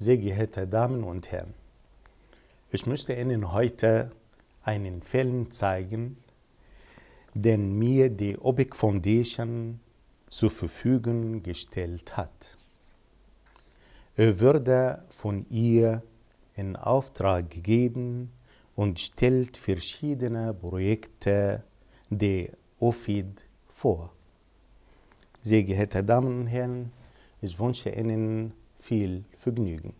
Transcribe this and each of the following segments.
Sehr geehrte Damen und Herren, ich möchte Ihnen heute einen Film zeigen, den mir die Opic Foundation zur Verfügung gestellt hat. Er wurde von ihr in Auftrag gegeben und stellt verschiedene Projekte der OFID vor. Sehr geehrte Damen und Herren, ich wünsche Ihnen viel Vergnügen.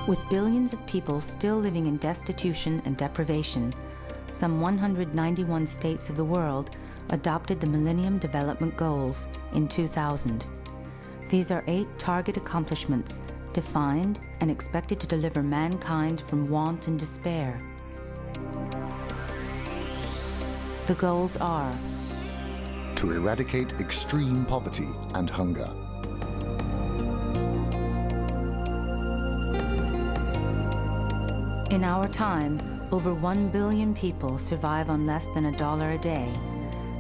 With billions of people still living in destitution and deprivation, some 191 states of the world adopted the Millennium Development Goals in 2000. These are 8 target accomplishments defined and expected to deliver mankind from want and despair. The goals are: to eradicate extreme poverty and hunger, in our time, over 1 billion people survive on less than $1 a day.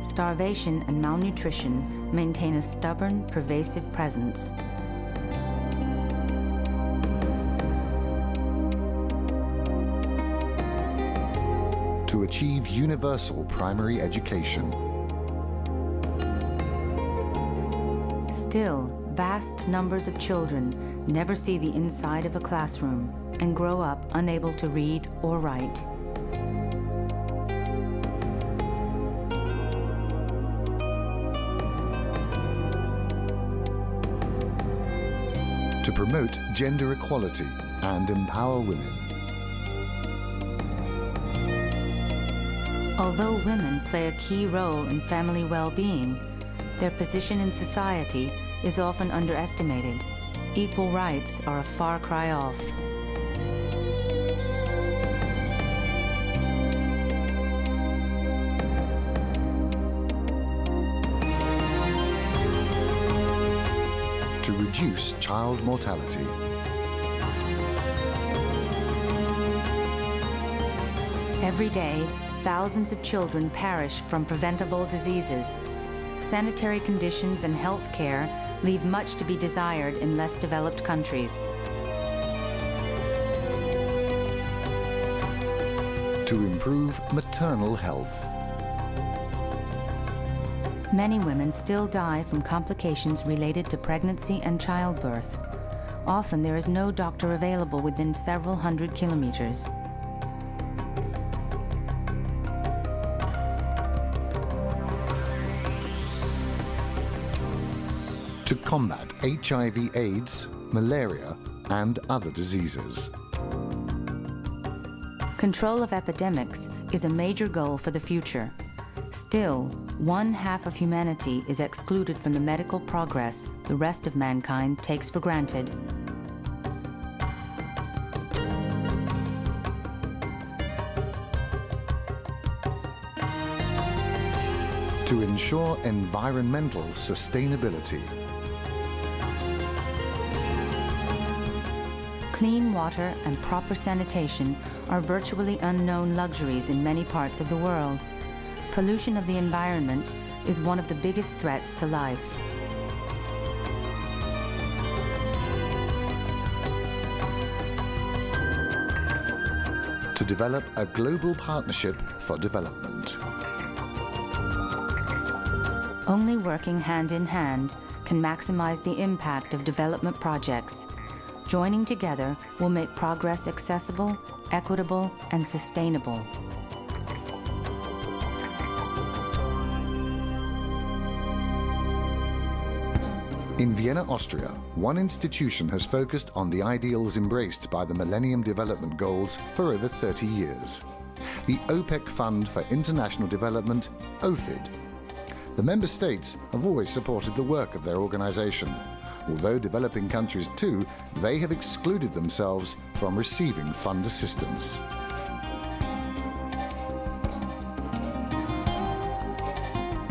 Starvation and malnutrition maintain a stubborn, pervasive presence. to achieve universal primary education. Still, vast numbers of children never see the inside of a classroom and grow up unable to read or write. To promote gender equality and empower women. Although women play a key role in family well-being, their position in society is often underestimated. Equal rights are a far cry off. To reduce child mortality. Every day, thousands of children perish from preventable diseases. Sanitary conditions and health care leave much to be desired in less developed countries. To improve maternal health. Many women still die from complications related to pregnancy and childbirth. Often there is no doctor available within several hundred kilometers. To combat HIV/AIDS, malaria, and other diseases. Control of epidemics is a major goal for the future. Still, 1/2 of humanity is excluded from the medical progress the rest of mankind takes for granted. To ensure environmental sustainability. Clean water and proper sanitation are virtually unknown luxuries in many parts of the world. Pollution of the environment is one of the biggest threats to life. To develop a global partnership for development. Only working hand in hand can maximize the impact of development projects. Joining together will make progress accessible, equitable, and sustainable. In Vienna, Austria, one institution has focused on the ideals embraced by the Millennium Development Goals for over 30 years. The OPEC Fund for International Development, OFID. The member states have always supported the work of their organization. Although developing countries too, they have excluded themselves from receiving fund assistance.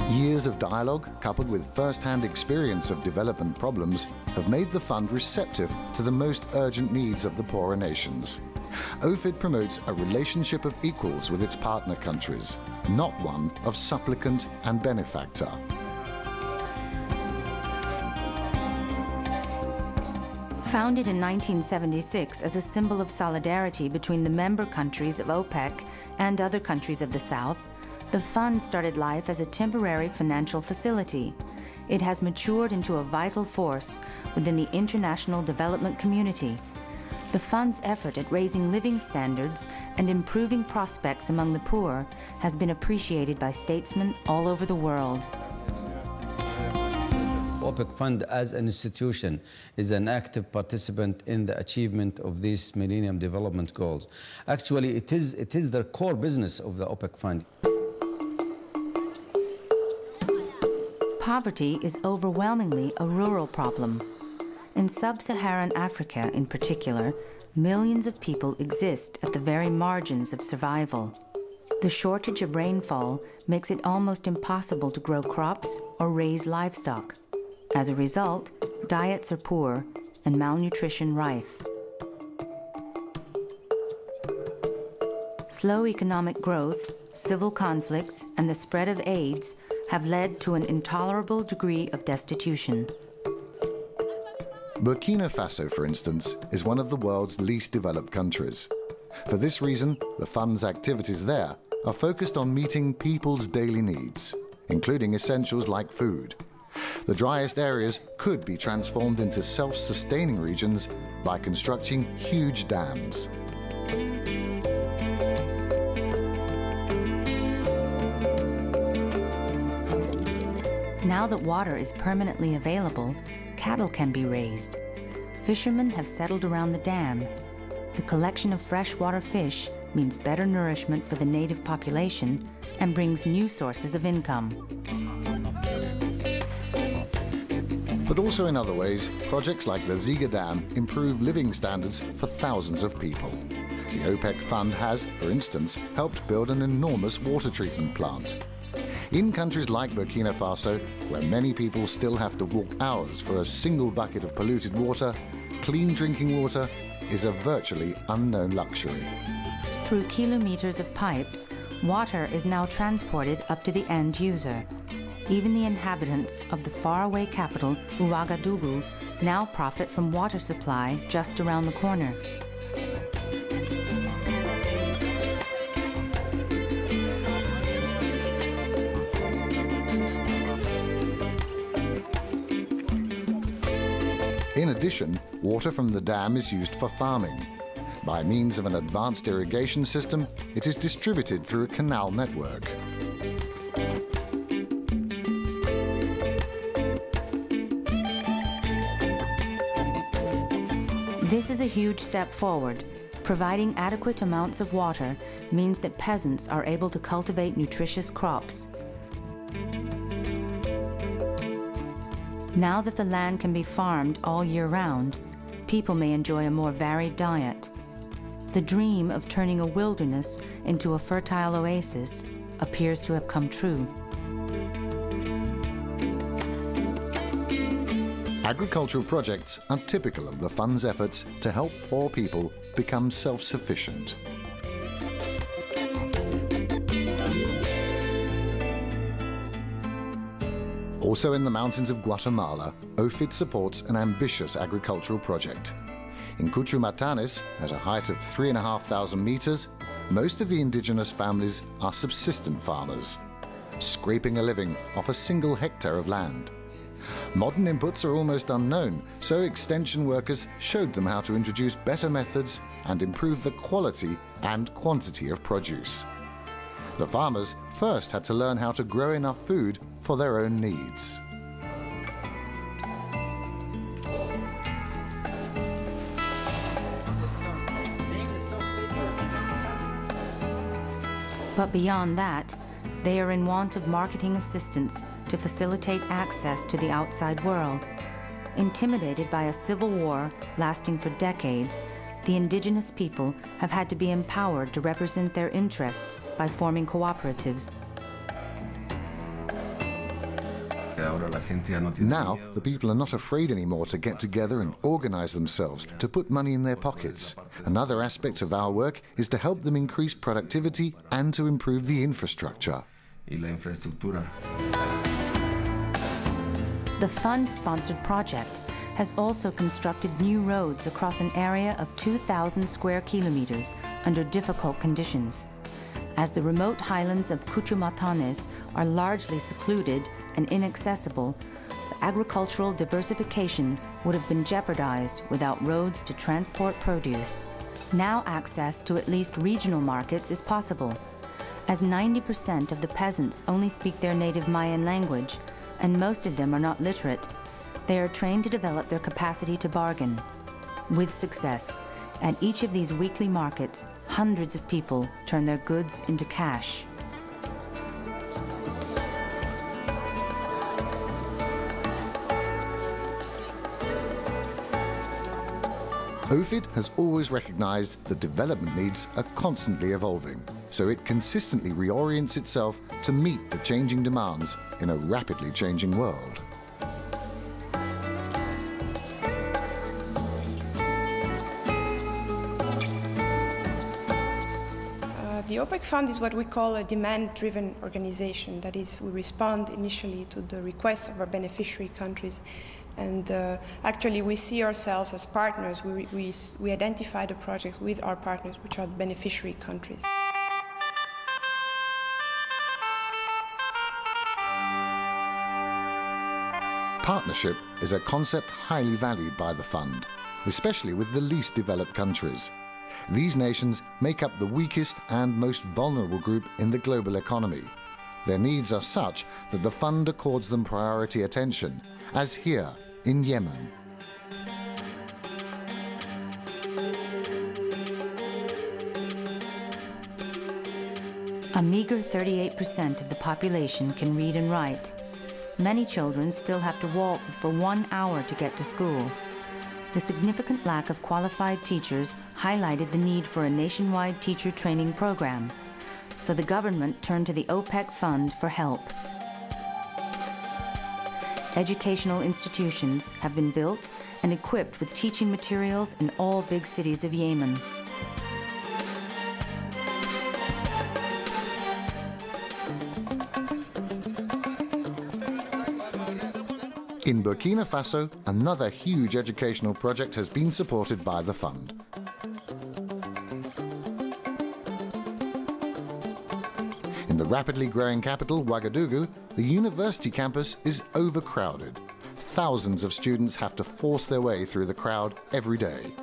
Years of dialogue, coupled with first-hand experience of development problems, have made the fund receptive to the most urgent needs of the poorer nations. OFID promotes a relationship of equals with its partner countries, not one of supplicant and benefactor. Founded in 1976 as a symbol of solidarity between the member countries of OPEC and other countries of the South, the fund started life as a temporary financial facility. It has matured into a vital force within the international development community. The fund's effort at raising living standards and improving prospects among the poor has been appreciated by statesmen all over the world. OPEC Fund as an institution is an active participant in the achievement of these Millennium Development Goals. Actually, it is the core business of the OPEC Fund. Poverty is overwhelmingly a rural problem. In sub-Saharan Africa in particular, millions of people exist at the very margins of survival. The shortage of rainfall makes it almost impossible to grow crops or raise livestock. As a result, diets are poor and malnutrition rife. Slow economic growth, civil conflicts, and the spread of AIDS have led to an intolerable degree of destitution. Burkina Faso, for instance, is one of the world's least developed countries. For this reason, the fund's activities there are focused on meeting people's daily needs, including essentials like food. The driest areas could be transformed into self-sustaining regions by constructing huge dams. Now that water is permanently available, cattle can be raised. Fishermen have settled around the dam. The collection of freshwater fish means better nourishment for the native population and brings new sources of income. But also in other ways, projects like the Ziga Dam improve living standards for thousands of people. The OPEC Fund has, for instance, helped build an enormous water treatment plant. In countries like Burkina Faso, where many people still have to walk hours for a single bucket of polluted water, clean drinking water is a virtually unknown luxury. Through kilometers of pipes, water is now transported up to the end user. Even the inhabitants of the faraway capital, Ouagadougou, now profit from water supply just around the corner. In addition, water from the dam is used for farming. By means of an advanced irrigation system, it is distributed through a canal network. This is a huge step forward. Providing adequate amounts of water means that peasants are able to cultivate nutritious crops. Now that the land can be farmed all year round, people may enjoy a more varied diet. The dream of turning a wilderness into a fertile oasis appears to have come true. Agricultural projects are typical of the fund's efforts to help poor people become self-sufficient. Also in the mountains of Guatemala, OFID supports an ambitious agricultural project. In Cuchumatanes, at a height of 3,500 meters, most of the indigenous families are subsistent farmers, scraping a living off a single hectare of land. Modern inputs are almost unknown, so extension workers showed them how to introduce better methods and improve the quality and quantity of produce. The farmers first had to learn how to grow enough food for their own needs. But beyond that, they are in want of marketing assistance to facilitate access to the outside world. Intimidated by a civil war lasting for decades, the indigenous people have had to be empowered to represent their interests by forming cooperatives. Now, the people are not afraid anymore to get together and organize themselves to put money in their pockets. Another aspect of our work is to help them increase productivity and to improve the infrastructure. The fund-sponsored project has also constructed new roads across an area of 2,000 square kilometers under difficult conditions. As the remote highlands of Cuchumatanes are largely secluded and inaccessible, the agricultural diversification would have been jeopardized without roads to transport produce. Now access to at least regional markets is possible, as 90% of the peasants only speak their native Mayan language, and most of them are not literate. They are trained to develop their capacity to bargain. With success, at each of these weekly markets, hundreds of people turn their goods into cash. OFID has always recognized that development needs are constantly evolving, so it consistently reorients itself to meet the changing demands in a rapidly changing world. The OPEC Fund is what we call a demand-driven organization. That is, we respond initially to the requests of our beneficiary countries. And actually, we see ourselves as partners. We identify the projects with our partners, which are the beneficiary countries. Partnership is a concept highly valued by the fund, especially with the least developed countries. These nations make up the weakest and most vulnerable group in the global economy. Their needs are such that the fund accords them priority attention, as here in Yemen. A meager 38% of the population can read and write. Many children still have to walk for 1 hour to get to school. The significant lack of qualified teachers highlighted the need for a nationwide teacher training program, so the government turned to the OPEC Fund for help. Educational institutions have been built and equipped with teaching materials in all big cities of Yemen. In Burkina Faso, another huge educational project has been supported by the fund. In the rapidly growing capital, Ouagadougou, the university campus is overcrowded. Thousands of students have to force their way through the crowd every day.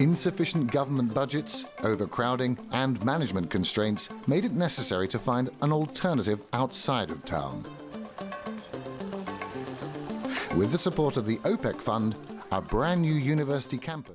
Insufficient government budgets, overcrowding, and management constraints made it necessary to find an alternative outside of town. With the support of the OPEC Fund, a brand new university campus